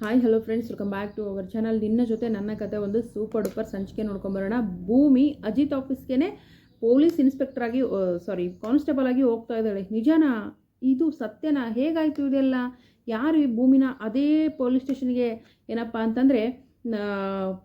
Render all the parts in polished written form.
Hi hello friends, welcome back to our channel. ನಿನ್ನ ಜೊತೆ ನನ್ನ ಕತೆ ಒಂದು ಸೂಪರ್ ಡೂಪರ್ ಸಂಚಿಕೆ ನೋಡ್ಕೊಂಬರೋಣ. ಭೂಮಿ ಅಜಿತ್ ಆಫೀಸ್ಗೆ ಪೊಲೀಸ್ ಇನ್ಸ್ಪೆಕ್ಟರ್ ಆಗಿ ಕಾನ್ಸ್ಟೇಬಲ್ ಆಗಿ ಹೋಗ್ತಾ ಇದ್ದಾಳೆ. ನಿಜನಾ? ಇದು ಸತ್ಯನಾ? ಹೇಗಾಯಿತು ಇದೆಲ್ಲ? ಯಾರು ಈ ಭೂಮಿನ ಅದೇ ಪೊಲೀಸ್ ಸ್ಟೇಷನ್ಗೆ ಏನಪ್ಪ ಅಂತಂದರೆ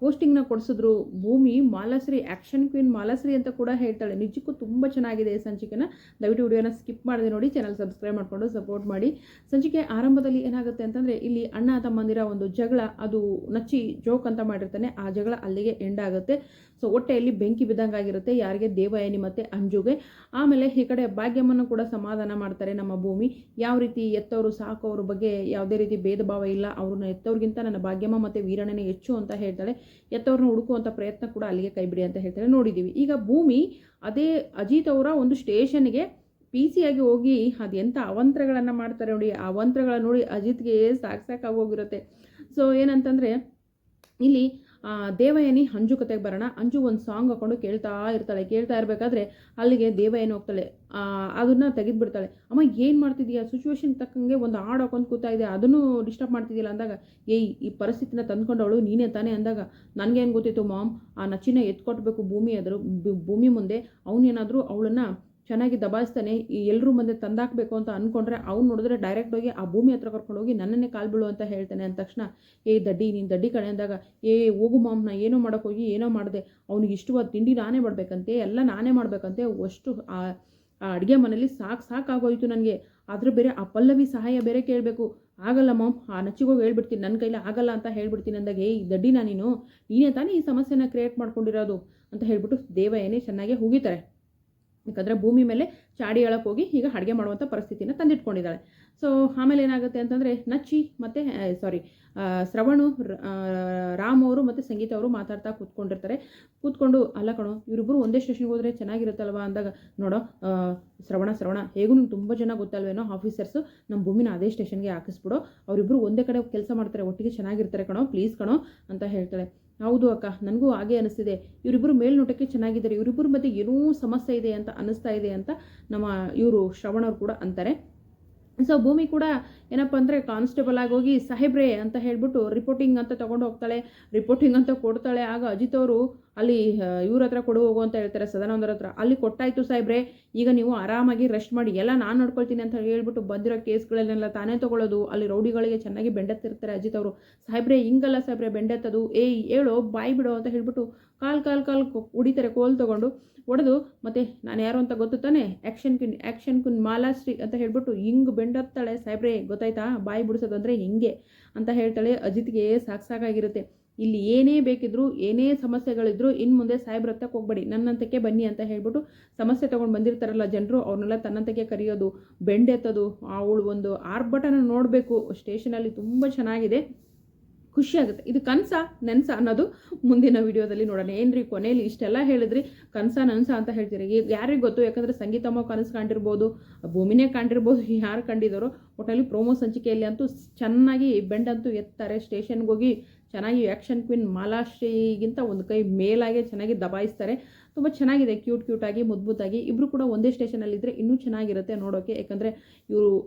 ಪೋಸ್ಟಿಂಗ್ನ ಕೊಡಿಸಿದ್ರು? ಭೂಮಿ ಮಾಲಾಶ್ರೀ, ಆ್ಯಕ್ಷನ್ ಕ್ವೀನ್ ಮಾಲಾಶ್ರೀ ಅಂತ ಕೂಡ ಹೇಳ್ತಾಳೆ. ನಿಜಕ್ಕೂ ತುಂಬ ಚೆನ್ನಾಗಿದೆ ಈ ಸಂಚಿಕೆನ. ದಯವಿಟ್ಟು ವಿಡಿಯೋನ ಸ್ಕಿಪ್ ಮಾಡಿದೆ ನೋಡಿ, ಚಾನಲ್ ಸಬ್ಸ್ಕ್ರೈಬ್ ಮಾಡಿಕೊಂಡು ಸಪೋರ್ಟ್ ಮಾಡಿ. ಸಂಚಿಕೆ ಆರಂಭದಲ್ಲಿ ಏನಾಗುತ್ತೆ ಅಂತಂದರೆ, ಇಲ್ಲಿ ಅಣ್ಣ ತಮ್ಮಂದಿರ ಒಂದು ಜಗಳ, ಅದು ನಚ್ಚಿ ಜೋಕ್ ಅಂತ ಮಾಡಿರ್ತಾನೆ. ಆ ಜಗಳ ಅಲ್ಲಿಗೆ ಎಂಡ್ ಆಗುತ್ತೆ. ಸೊ ಹೊಟ್ಟೆಯಲ್ಲಿ ಬೆಂಕಿ ಬಿದ್ದಂಗಾಗಿರುತ್ತೆ ಯಾರಿಗೆ? ದೇವಯಾನಿ ಮತ್ತು ಅಂಜುಗೆ. ಆಮೇಲೆ ಈ ಕಡೆ ಭಾಗ್ಯಮ್ಮನ್ನು ಕೂಡ ಸಮಾಧಾನ ಮಾಡ್ತಾರೆ ನಮ್ಮ ಭೂಮಿ. ಯಾವ ರೀತಿ ಎತ್ತವರು ಸಾಕೋವ್ರ ಬಗ್ಗೆ ಯಾವುದೇ ರೀತಿ ಭೇದ ಭಾವ ಇಲ್ಲ, ಅವ್ರನ್ನ ಎತ್ತವ್ರಿಗಿಂತ ನನ್ನ ಭಾಗ್ಯಮ್ಮ ಮತ್ತು ವೀರಣ್ಣನೇ ಹೆಚ್ಚು ಅಂತ ಹೇಳ್ತಾಳೆ. ಎತ್ತವ್ರನ್ನ ಹುಡುಕುವಂಥ ಪ್ರಯತ್ನ ಕೂಡ ಅಲ್ಲಿಗೆ ಕೈಬಿಡಿ ಅಂತ ಹೇಳ್ತಾಳೆ. ನೋಡಿದ್ದೀವಿ. ಈಗ ಭೂಮಿ ಅದೇ ಅಜಿತ್ ಅವರ ಒಂದು ಸ್ಟೇಷನ್ಗೆ PC ಆಗಿ ಹೋಗಿ ಅದೆಂಥ ಅವಂತರಗಳನ್ನು ಮಾಡ್ತಾರೆ ನೋಡಿ. ಆ ಅವಂತರಗಳನ್ನ ನೋಡಿ ಅಜಿತ್ಗೆ ಸಾಕಾಗೋಗಿರುತ್ತೆ. ಸೊ ಏನಂತಂದರೆ, ಇಲ್ಲಿ ದೇವಯಾನಿ ಅಂಜು ಕತೆಗೆ ಬರೋಣ. ಅಂಜು ಒಂದು ಸಾಂಗ್ ಹಾಕೊಂಡು ಕೇಳ್ತಾ ಇರಬೇಕಾದ್ರೆ ಅಲ್ಲಿಗೆ ದೇವಯಾನಿ ಹೋಗ್ತಾಳೆ. ಅದನ್ನು ತೆಗೆದುಬಿಡ್ತಾಳೆ. ಅಮ್ಮ ಏನು ಮಾಡ್ತಿದೀಯ? ಸಿಚುವೇಶನ್ ತಕ್ಕಂಗೆ ಒಂದು ಹಾಡು ಹಾಕೊಂಡು ಕೂತಾ ಇದೆ, ಅದನ್ನು ಡಿಸ್ಟರ್ಬ್ ಮಾಡ್ತಿದ್ದಿಲ್ಲ ಅಂದಾಗ, ಈ ಪರಿಸ್ಥಿತಿನ ತಂದ್ಕೊಂಡವಳು ನೀನೇ ತಾನೇ ಅಂದಾಗ, ನನಗೇನು ಗೊತ್ತಿತ್ತು ಮಾಮ್, ಆ ನಚ್ಚಿನ ಎತ್ಕೊಟ್ಬೇಕು ಭೂಮಿ ಮುಂದೆ. ಅವನೇನಾದರೂ ಅವಳನ್ನು ಚೆನ್ನಾಗಿ ದಬಾಯಿಸ್ತಾನೆ, ಎಲ್ಲರೂ ಮುಂದೆ ತಂದಾಕಬೇಕು ಅಂತ ಅಂದ್ಕೊಂಡ್ರೆ, ಅವ್ನು ನೋಡಿದ್ರೆ ಡೈರೆಕ್ಟ್ ಹೋಗಿ ಆ ಭೂಮಿ ಹತ್ರ ಕರ್ಕೊಂಡು ಹೋಗಿ ನನ್ನನ್ನೇ ಕಾಲು ಬೀಳು ಅಂತ ಹೇಳ್ತಾನೆ. ಅಂದ ತಕ್ಷಣ ದಡ್ಡಿ, ನೀನು ದಡ್ಡಿ ಕಣೆ ಅಂದಾಗ, ಹೋಗು ಮಾಮ್, ನಾ ಏನೋ ಮಾಡೋಕ್ಕೋಗಿ ಏನೋ ಮಾಡಿದೆ, ಅವ್ನಿಗೆ ಇಷ್ಟವಾದ ತಿಂಡಿ ನಾನೇ ಮಾಡಬೇಕಂತೆ, ಎಲ್ಲ ನಾನೇ ಮಾಡಬೇಕಂತೆ. ಅಷ್ಟು ಆ ಅಡುಗೆ ಮನೇಲಿ ಸಾಕಾಗೋಯ್ತು ನನಗೆ. ಆದರೂ ಬೇರೆ ಆ ಪಲ್ಲವಿ ಸಹಾಯ ಬೇರೆ ಕೇಳಬೇಕು. ಆಗಲ್ಲ ಮಾಮ್, ಆ ನಚ್ಚಿಗೋಗಿ ಹೇಳ್ಬಿಡ್ತೀನಿ, ನನ್ನ ಕೈಲಿ ಆಗಲ್ಲ ಅಂತ ಹೇಳ್ಬಿಡ್ತೀನಿ ಅಂದಾಗ, ದಡ್ಡಿನ ನೀನೇ ತಾನೇ ಈ ಸಮಸ್ಯೆನ ಕ್ರಿಯೇಟ್ ಮಾಡ್ಕೊಂಡಿರೋದು ಅಂತ ಹೇಳ್ಬಿಟ್ಟು ದೇವಯಾನಿ ಚೆನ್ನಾಗಿ ಹೋಗಿತಾರೆ. ಯಾಕಂದರೆ ಭೂಮಿ ಮೇಲೆ ಚಾಡಿ ಹೇಳಕ್ಕೆ ಹೋಗಿ ಈಗ ಅಡುಗೆ ಮಾಡುವಂಥ ಪರಿಸ್ಥಿತಿನ ತಂದಿಟ್ಕೊಂಡಿದ್ದಾಳೆ. ಸೊ ಆಮೇಲೆ ಏನಾಗುತ್ತೆ ಅಂತಂದರೆ, ನಚ್ಚಿ ಮತ್ತು ಶ್ರವಣು, ರಾಮ್ ಅವರು ಮತ್ತು ಸಂಗೀತ ಅವರು ಮಾತಾಡ್ತಾ ಕೂತ್ಕೊಂಡು ಅಲ್ಲ ಕಣೋ, ಇವರಿಬ್ಬರು ಒಂದೇ ಸ್ಟೇಷನ್ಗೆ ಹೋದರೆ ಚೆನ್ನಾಗಿರುತ್ತಲ್ವ ಅಂದಾಗ, ನೋಡೋ ಶ್ರವಣ ಹೇಗೂ ನಿಮ್ಗೆ ತುಂಬ ಜನ ಗೊತ್ತಲ್ವೇನೋ ಆಫೀಸರ್ಸು, ನಮ್ಮ ಭೂಮಿನ ಅದೇ ಸ್ಟೇಷನ್ಗೆ ಹಾಕಿಸ್ಬಿಡು, ಅವರಿಬ್ಬರು ಒಂದೇ ಕಡೆ ಕೆಲಸ ಮಾಡ್ತಾರೆ, ಒಟ್ಟಿಗೆ ಚೆನ್ನಾಗಿರ್ತಾರೆ ಕಣೋ, ಪ್ಲೀಸ್ ಕಣೋ ಅಂತ ಹೇಳ್ತಾಳೆ. ಹೌದು ಅಕ್ಕ, ನನಗೂ ಹಾಗೆ ಅನಿಸ್ತಿದೆ, ಇವರಿಬ್ಬರು ಮೇಲ್ನೋಟಕ್ಕೆ ಚೆನ್ನಾಗಿದ್ದಾರೆ, ಇವರಿಬ್ಬರು ಮಧ್ಯೆ ಏನೂ ಸಮಸ್ಯೆ ಇದೆ ಅಂತ ಅನ್ನಿಸ್ತಾ ಇದೆ ಅಂತ ನಮ್ಮ ಇವರು ಶ್ರವಣವ್ರು ಕೂಡ ಅಂತಾರೆ. ಸೊ ಭೂಮಿ ಕೂಡ ಏನಪ್ಪ ಅಂದರೆ ಕಾನ್ಸ್ಟೇಬಲ್ ಆಗೋಗಿ ಸಾಹೇಬ್ರೆ ಅಂತ ಹೇಳ್ಬಿಟ್ಟು ರಿಪೋರ್ಟಿಂಗ್ ಅಂತ ತೊಗೊಂಡು ಹೋಗ್ತಾಳೆ. ರಿಪೋರ್ಟಿಂಗ್ ಅಂತ ಕೊಡ್ತಾಳೆ. ಆಗ ಅಜಿತ್ ಅವರು ಅಲ್ಲಿ ಇವ್ರ ಹತ್ರ ಕೊಡು ಹೋಗು ಅಂತ ಹೇಳ್ತಾರೆ, ಸದಾನಂದರ ಹತ್ರ. ಅಲ್ಲಿ ಕೊಟ್ಟಾಯಿತು ಸಾಹೇಬ್ರೆ, ಈಗ ನೀವು ಆರಾಮಾಗಿ ರೆಸ್ಟ್ ಮಾಡಿ, ಎಲ್ಲ ನಾನು ನೋಡ್ಕೊಳ್ತೀನಿ ಅಂತ ಹೇಳ್ಬಿಟ್ಟು ಬಂದಿರೋ ಕೇಸ್ಗಳನ್ನೆಲ್ಲ ತಾನೇ ತೊಗೊಳ್ಳೋದು. ಅಲ್ಲಿ ರೌಡಿಗಳಿಗೆ ಚೆನ್ನಾಗಿ ಬೆಂಡೆತ್ತಿರ್ತಾರೆ ಅಜಿತ್ ಅವರು. ಸಾಹೇಬ್ರೆ ಹಿಂಗಲ್ಲ ಸಾಹೇಬ್ರೆ ಬೆಂಡೆತ್ತದು, ಹೇಳೋ ಬಾಯಿ ಬಿಡೋ ಅಂತ ಹೇಳ್ಬಿಟ್ಟು ಕಾಲ್ ಹೊಡಿತಾರೆ, ಕೋಲ್ ತೊಗೊಂಡು ಹೊಡೆದು. ಮತ್ತು ನಾನು ಯಾರು ಅಂತ ಗೊತ್ತು ತಾನೆ, ಆ್ಯಕ್ಷನ್ ಕ್ವೀನ್ ಮಾಲಾಶ್ರೀ ಅಂತ ಹೇಳ್ಬಿಟ್ಟು ಹಿಂಗೆ ಬೆಂಡತ್ತಾಳೆ. ಸಾಹೇಬ್ರೆ ಗೊತ್ತಾಯ್ತಾ, ಬಾಯಿ ಬಿಡಿಸೋದು ಅಂದರೆ ಹಿಂಗೆ ಅಂತ ಹೇಳ್ತಾಳೆ. ಅಜಿತ್ಗೆ ಸಾಕಾಗಿರುತ್ತೆ. ಇಲ್ಲಿ ಏನೇ ಬೇಕಿದ್ರು, ಏನೇ ಸಮಸ್ಯೆಗಳಿದ್ರು, ಇನ್ನು ಮುಂದೆ ಸಾಹೇಬ್ರ ಹತ್ತಕ್ಕೆ ಹೋಗ್ಬೇಡಿ, ನನ್ನಂತಕ್ಕೆ ಬನ್ನಿ ಅಂತ ಹೇಳ್ಬಿಟ್ಟು ಸಮಸ್ಯೆ ತೊಗೊಂಡು ಬಂದಿರ್ತಾರಲ್ಲ ಜನರು, ಅವ್ರನ್ನೆಲ್ಲ ತನ್ನಂತಕ್ಕೆ ಕರೆಯೋದು, ಬೆಂಡೆತ್ತೋದು. ಅವಳು ಒಂದು ಆರ್ಭಟನ ನೋಡಬೇಕು ಸ್ಟೇಷನಲ್ಲಿ. ತುಂಬ ಚೆನ್ನಾಗಿದೆ, ಖುಷಿಯಾಗುತ್ತೆ. ಇದು ನೆನ್ಸ ಅನ್ನೋದು ಮುಂದಿನ ವಿಡಿಯೋದಲ್ಲಿ ನೋಡೋಣ. ಏನ್ರಿ ಕೊನೆಯಲ್ಲಿ ಇಷ್ಟೆಲ್ಲ ಹೇಳಿದ್ರಿ, ನನ್ಸ ಅಂತ ಹೇಳ್ತೀರಿ, ಯಾರಿಗೆ ಗೊತ್ತು? ಯಾಕಂದರೆ ಸಂಗೀತಮ್ಮ ಕನಸು ಕಂಡಿರ್ಬೋದು, ಭೂಮಿನೇ ಕಂಡಿರ್ಬೋದು, ಯಾರು ಕಂಡಿದ್ದಾರೋ. ಒಟ್ಟಲ್ಲಿ ಪ್ರೋಮೋ ಸಂಚಿಕೆಯಲ್ಲಿ ಅಂತೂ ಚೆನ್ನಾಗಿ ಬೆಂಡಂತೂ ಎತ್ತಾರೆ. ಸ್ಟೇಷನ್ಗೆ ಹೋಗಿ ಚೆನ್ನಾಗಿ ಆ್ಯಕ್ಷನ್ ಕ್ವೀನ್ ಮಾಲಾಶ್ರೀಗಿಂತ ಒಂದು ಕೈ ಮೇಲಾಗೆ ಚೆನ್ನಾಗಿ ದಬಾಯಿಸ್ತಾರೆ. ತುಂಬ ಚೆನ್ನಾಗಿದೆ, ಕ್ಯೂಟಾಗಿ ಮುದ್ದಾಗಿ. ಇಬ್ಬರು ಕೂಡ ಒಂದೇ ಸ್ಟೇಷನಲ್ಲಿದ್ದರೆ ಇನ್ನೂ ಚೆನ್ನಾಗಿರುತ್ತೆ ನೋಡೋಕ್ಕೆ. ಯಾಕಂದರೆ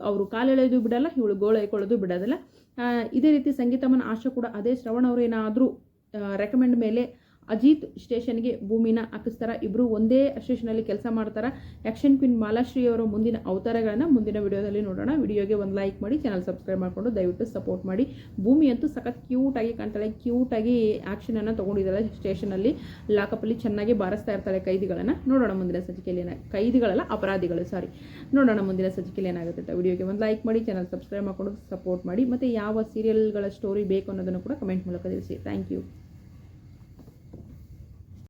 ಅವರು ಕಾಲೆಳೆಯೋದು ಬಿಡಲ್ಲ, ಇವಳು ಗೋಳು ಹಾಕೊಳ್ಳೋದು ಬಿಡೋದಿಲ್ಲ. ಇದೇ ರೀತಿ ಸಂಗೀತಮ್ಮನ ಆಶೆ ಕೂಡ ಅದೇ. ಶ್ರವಣ ಅವರು ಏನಾದರೂ ರೆಕಮೆಂಡ್ ಮೇಲೆ ಅಜಿತ್ ಸ್ಟೇಷನ್ಗೆ ಭೂಮಿನ ಹಾಕಿಸ್ತಾರ. ಇಬ್ಬರು ಒಂದೇ ಸ್ಟೇಷನಲ್ಲಿ ಕೆಲಸ ಮಾಡ್ತಾರೆ. ಆ್ಯಕ್ಷನ್ ಕ್ವೀನ್ ಮಾಲಾಶ್ರೀ ಅವರ ಮುಂದಿನ ಅವತಾರಗಳನ್ನು ಮುಂದಿನ ವಿಡಿಯೋದಲ್ಲಿ ನೋಡೋಣ. ವಿಡಿಯೋಗೆ ಒಂದು ಲೈಕ್ ಮಾಡಿ, ಚಾನಲ್ ಸಬ್ಸ್ಕ್ರೈಬ್ ಮಾಡಿಕೊಂಡು ದಯವಿಟ್ಟು ಸಪೋರ್ಟ್ ಮಾಡಿ. ಭೂಮಿ ಅಂತೂ ಸಖತ್ ಕ್ಯೂಟಾಗಿ ಕಾಣ್ತಾಳೆ, ಕ್ಯೂಟಾಗಿ ಆ್ಯಕ್ಷನನ್ನು ತೊಗೊಂಡಿದ್ದಾಳೆ. ಸ್ಟೇಷನಲ್ಲಿ ಲಾಕಪ್ಪಲ್ಲಿ ಚೆನ್ನಾಗಿ ಬಾರಿಸ್ತಾ ಇರ್ತಾಳೆ ಕೈದಿಗಳನ್ನು. ನೋಡೋಣ ಮುಂದಿನ ಸಂಚಿಕೆಯಲ್ಲಿ ಕೈದಿಗಳಲ್ಲ, ಅಪರಾಧಿಗಳು, ನೋಡೋಣ ಮುಂದಿನ ಸಂಚಿಕೆಯಲ್ಲಿ ಏನಾಗುತ್ತೆ ಅಂತ. ವಿಡಿಯೋಗೆ ಒಂದು ಲೈಕ್ ಮಾಡಿ, ಚಾನಲ್ ಸಬ್ಸ್ಕ್ರೈಬ್ ಮಾಡಿಕೊಂಡು ಸಪೋರ್ಟ್ ಮಾಡಿ. ಮತ್ತು ಯಾವ ಸೀರಿಯಲ್ಗಳ ಸ್ಟೋರಿ ಬೇಕು ಅನ್ನೋದನ್ನು ಕೂಡ ಕಮೆಂಟ್ ಮೂಲಕ ತಿಳಿಸಿ. Thank you.